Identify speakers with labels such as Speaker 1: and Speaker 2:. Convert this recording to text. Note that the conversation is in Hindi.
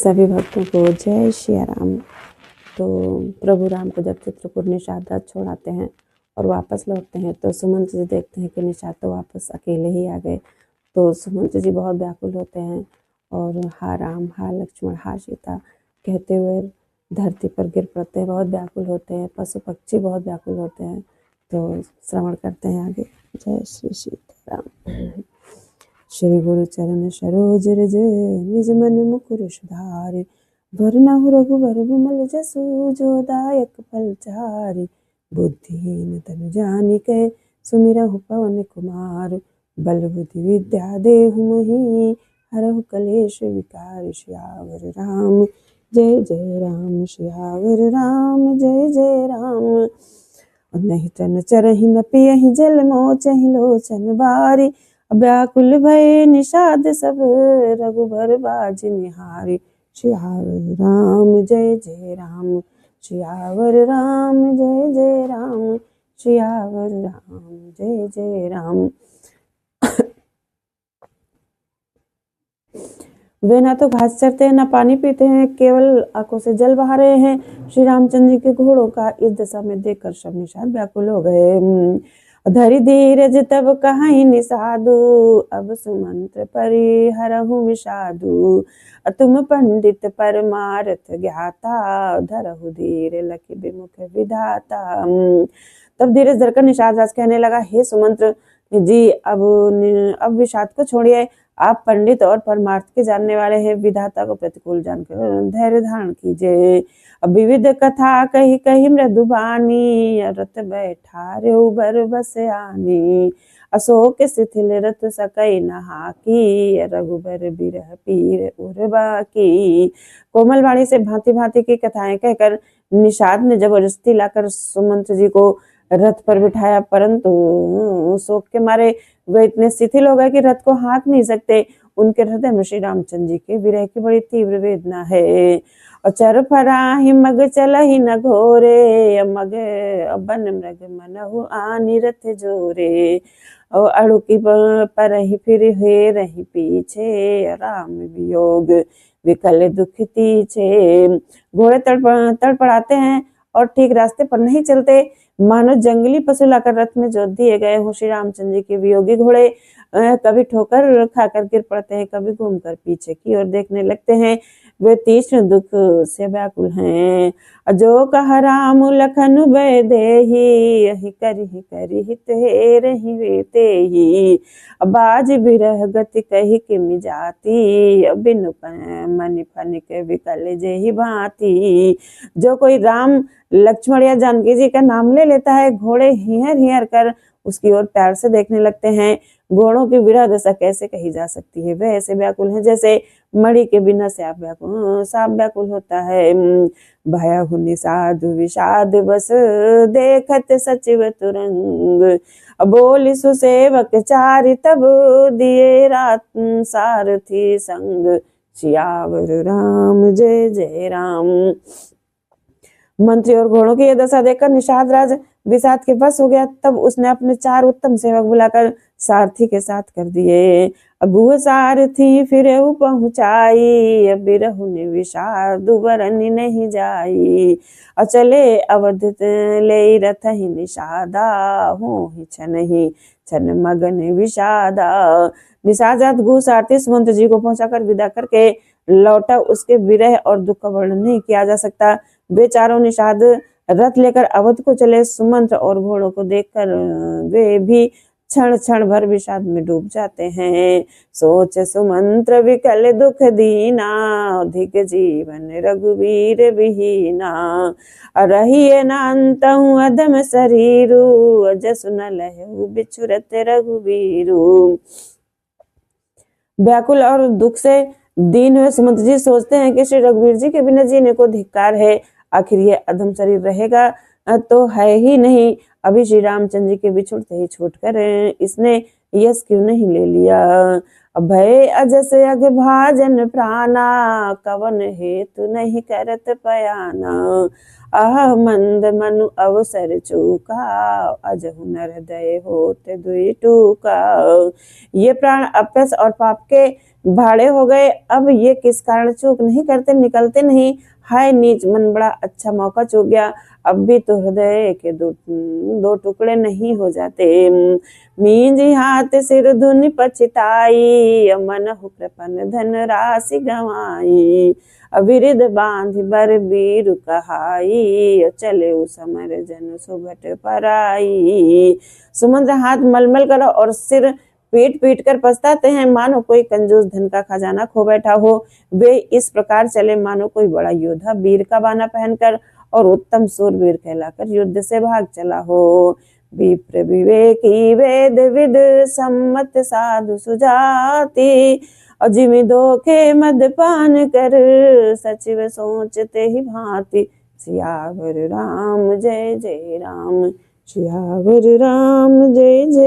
Speaker 1: सभी भक्तों को जय श्री राम। तो प्रभु राम को जब चित्रकूट निषाद रथ छोड़ाते हैं और वापस लौटते हैं तो सुमंत जी देखते हैं कि निषाद तो वापस अकेले ही आ गए। तो सुमंत जी बहुत व्याकुल होते हैं और हा राम, हा लक्ष्मण, हा सीता कहते हुए धरती पर गिर पड़ते हैं, बहुत व्याकुल होते हैं। पशु पक्षी बहुत व्याकुल होते हैं। तो श्रवण करते हैं आगे। जय श्री सीताराम। श्री गुरु चरण सरोज रज निज मन मुकुर सुधारि, वरनहु रघुबर विमल जसु जो दायक फलचारि। बुद्धिहीन तनु जानिके सुमिरहु पवन कुमार, बल बुद्धि विद्या देहु मोहि हरहु कलेश विकार। सियावर राम जय जय राम, सियावर राम जय जय राम। नहीं तन चरहि न पियहि जल मोचहि लोचन बारी, व्याकुल भय निषाद सब रघुबर बाज निहारी। सियावर राम जय जय राम, सियावर राम जय जय राम, सियावर राम जय जय राम। वे ना तो घास चरते हैं, ना पानी पीते हैं, केवल आंखों से जल बहा रहे हैं। श्री रामचंद्र जी के घोड़ों का इस दशा में देखकर सब निषाद व्याकुल हो गए। धरि धीरज तब कहाई निषादु, अब सुमंत्र परिहरहु विषादु। तुम पंडित परमार्थ ज्ञाता, धरहु धीर लखि विमुख विधाता। तब धीरज धरकर निषाद राज कहने लगा, हे सुमंत्र जी, अब विषाद को छोड़िए। आप पंडित और परमार्थ के जानने वाले हैं। विधाता को प्रतिकूल जानकर धैर्य धारण कीजिए। विविध कथा कही कही मृदुबानी, रत बैठारे उबर बस आनी। अशोक शिथिल रत सकई नहाकी, रघुबर बिरह पीर उर्वा की। कोमल वाणी से भांति भांति की कथाएं कहकर निषाद ने जबरदस्ती लाकर सुमंत्र जी को रथ पर बिठाया, परंतु शोक के मारे वे इतने शिथिल हो गए कि रथ को हाँक नहीं सकते। उनके हृदय में श्री रामचंद्र जी के विरह की बड़ी तीव्र वेदना है। और चर फराहि मग चलहि न घोरे, मग बन मृग मनहु आनि रथ जोरे। और अड़ुकी परहि फिर हे रही पीछे, राम वियोग विकल दुख तीछे। घोड़े तड़पड़ाते हैं और ठीक रास्ते पर नहीं चलते, मानो जंगली पशु लाकर रथ में जोत दिए गए हो। श्री रामचंद्र जी के वियोगी घोड़े कभी ठोकर खाकर गिर पड़ते हैं, कभी घूमकर पीछे की ओर देखने लगते हैं। वे तीक्ष्ण दुख से व्याकुल हैं। जो कह राम लखन भय देहि, यही करिहि करिहि तेरहि वे तेहि। बाज बिरह गति कही किमि जाति, बिनु मनि फनिक विकल जेहि भांति। जो कोई राम लक्ष्मण या जानकी जी का नाम ले लेता है, घोड़े हियर हियर कर उसकी ओर प्यार से देखने लगते हैं। घोड़ों की विरह दशा कैसे कही जा सकती है। वे ऐसे व्याकुल हैं जैसे मणि के बिना सांप व्याकुल होता है। भयहु निषाद विषाद बस, देखत सचिव तुरंग। बोली सुसेवक चारि, तब दिए रात सारथी संग। सियावर राम जय जय राम। मंत्री और घोड़ों की यह दशा देखकर निषाद राज विषाद के वश हो गया। तब उसने अपने 4 उत्तम सेवक बुलाकर सारथी के साथ कर दिए। अगुह सारथी फिर पहुंचाई, बिरहु ने विषाद बरनी नहीं जाई। अचले अवध ले रथ ही निषादा, हो ही छन मगन विषादा। निषाद रात गुह सारथी सुमंत्र जी को पहुंचाकर विदा करके लौटा। उसके विरह और दुख का वर्णन नहीं किया जा सकता। वे चारों निषाद रथ लेकर अवध को चले। सुमंत्र और घोड़ों को देखकर वे भी क्षण क्षण भर विषाद में डूब जाते हैं। सोच सुमंत्र विकल दुख दीना, अधिक जीवन रघुवीर विहीना। रहिए न अंतहु अधम शरीरु, जसु न लहु बिछुरत रघुवीरु। व्याकुल और दुख से दीन हुए सुमंत्र जी सोचते हैं कि श्री रघुवीर जी के बिना जीने को धिक्कार है। आखिर ये अधम शरीर रहेगा तो है ही नहीं। अभी श्री रामचंद्र जी के बिछुड़ते ही छोड़कर इसने यश क्यों नहीं ले लिया। भय अजस अग भाजन प्राणा, कवन हेतु नहीं करत पयाना। आह मंद मनु अवसर चूका, अजहु नर दय होत दुई टूका। ये प्राण अपयस और पाप के भाड़े हो गए, अब ये किस कारण चूक नहीं करते, निकलते नहीं। हाय नीच मन, बड़ा अच्छा मौका चूक गया, अब भी तो हृदय के दो टुकड़े नहीं हो जाते। मींजी हाथ सिर धुनि पछताई, मनहु कृपन धन राशि गंवाई। अविरिद बांध बर बीर कहाई, चले समर जन सुभट पराई। सुमंत्र हाथ मलमल कर और सिर पीट पीट कर पछताते हैं, मानो कोई कंजूस धन का खजाना खो बैठा हो। वे इस प्रकार चले मानो कोई बड़ा योद्धा वीर का बाना पहनकर और उत्तम सूरवीर कहलाकर युद्ध से भाग चला हो। विप्र विवेकी वेद विद सम्मत साधु सुजाति, अजिमि दोखे मदपान कर, सचिव सोचते ही भांति। सियावर राम जय जय राम, सियावर राम जय जय।